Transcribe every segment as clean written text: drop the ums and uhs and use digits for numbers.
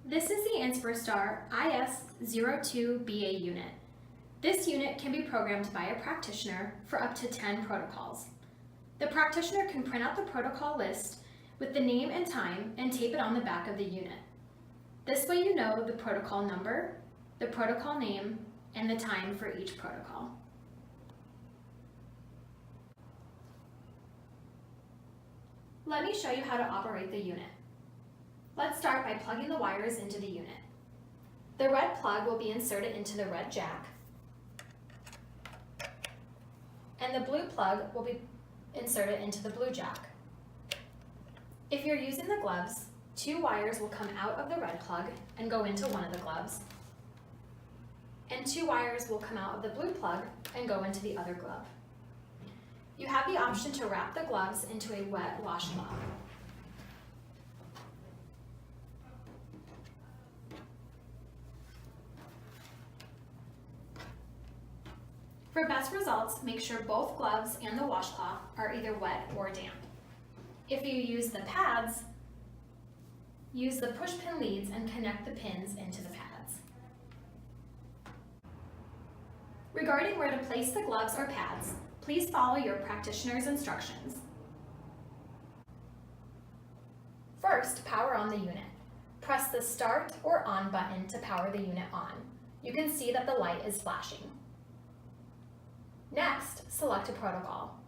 This is the inspirstar IS02 BA unit. This unit can be programmed by a practitioner for up to 10 protocols. The practitioner can print out the protocol list with the name and time and tape it on the back of the unit. This way you know the protocol number, the protocol name, and the time for each protocol. Let me show you how to operate the unit. Let's start by plugging the wires into the unit. The red plug will be inserted into the red jack, and the blue plug will be inserted into the blue jack. If you're using the gloves, 2 wires will come out of the red plug and go into one of the gloves, and 2 wires will come out of the blue plug and go into the other glove. You have the option to wrap the gloves into a wet washcloth. For best results, make sure both gloves and the washcloth are either wet or damp. If you use the pads, use the push pin leads and connect the pins into the pads. Regarding where to place the gloves or pads, please follow your practitioner's instructions. First, power on the unit. Press the start or on button to power the unit on. You can see that the light is flashing. Next, select a protocol.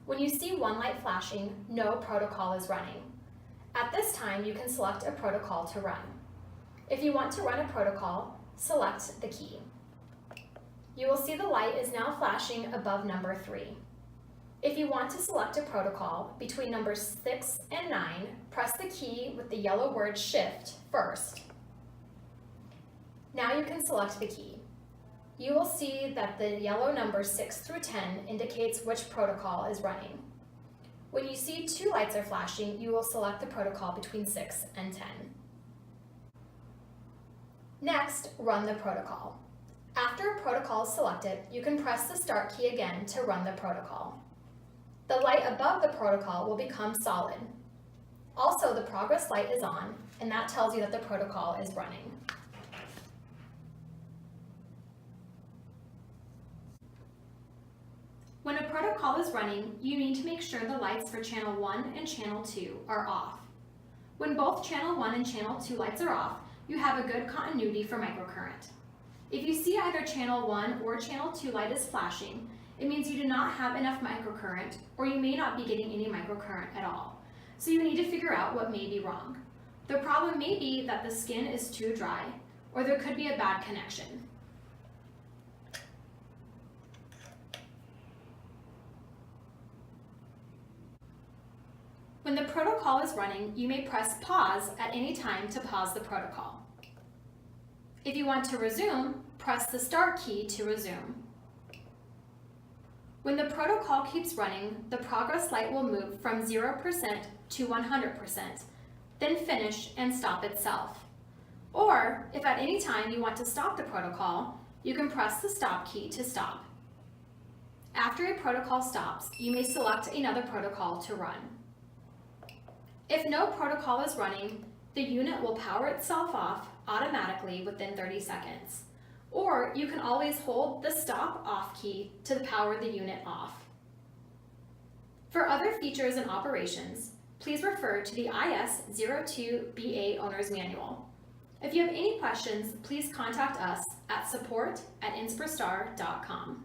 When you see one light flashing, no protocol is running. At this time, you can select a protocol to run. If you want to run a protocol, select the key. You will see the light is now flashing above number 3. If you want to select a protocol between numbers 6 and 9, press the key with the yellow word Shift first. Now you can select the key. You will see that the yellow numbers 6 through 10 indicates which protocol is running. When you see 2 lights are flashing, you will select the protocol between 6 and 10. Next, run the protocol. After a protocol is selected, you can press the start key again to run the protocol. The light above the protocol will become solid. Also, the progress light is on, and that tells you that the protocol is running. When a protocol is running, you need to make sure the lights for channel 1 and channel 2 are off. When both channel 1 and channel 2 lights are off, you have a good continuity for microcurrent. If you see either channel 1 or channel 2 light is flashing, it means you do not have enough microcurrent, or you may not be getting any microcurrent at all. So you need to figure out what may be wrong. The problem may be that the skin is too dry, or there could be a bad connection. When the protocol is running, you may press pause at any time to pause the protocol. If you want to resume, press the start key to resume. When the protocol keeps running, the progress light will move from 0% to 100%, then finish and stop itself. Or, if at any time you want to stop the protocol, you can press the stop key to stop. After a protocol stops, you may select another protocol to run. If no protocol is running, the unit will power itself off automatically within 30 seconds. Or you can always hold the stop off key to power the unit off. For other features and operations, please refer to the IS02 BA Owner's Manual. If you have any questions, please contact us at support@inspirstar.com.